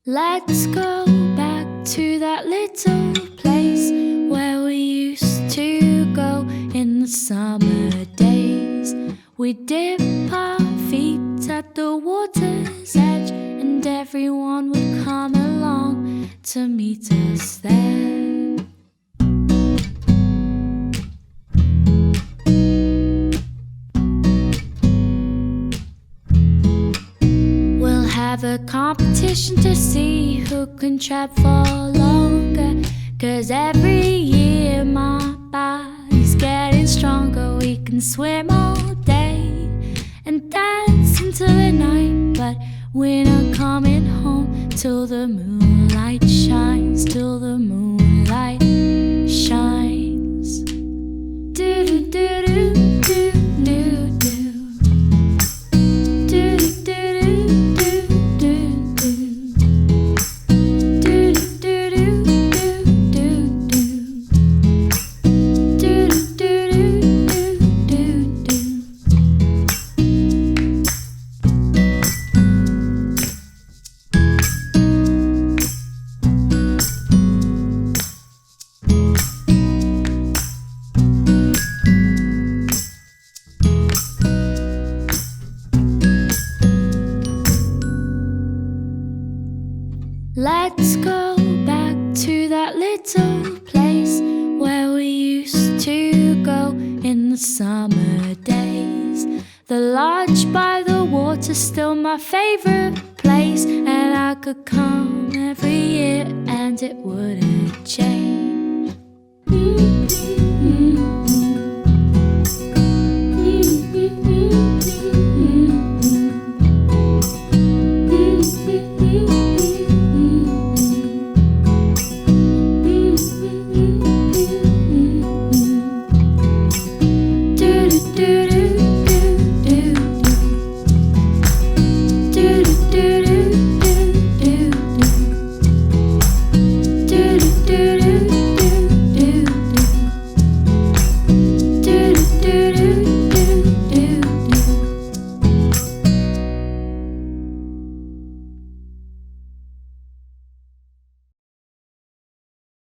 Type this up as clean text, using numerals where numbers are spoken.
Let's go back to that little place where we used to go in the summer days. We dip our feet at the water's edge, and everyone would come along to meet us there. We'll have a competition to see who can trap for longer, 'cause every year my body's getting stronger. We can swim all day and dance into the night, but we're not coming home till the moonlight shines, till the moonlight shines. Do do do do do do do. Do do do do do do. Do do do do do do. Do do do do do. Let's go back to that little place where we used to go in the summer days. The lodge by the water's still my favorite place, and I could come every year and it wouldn't change.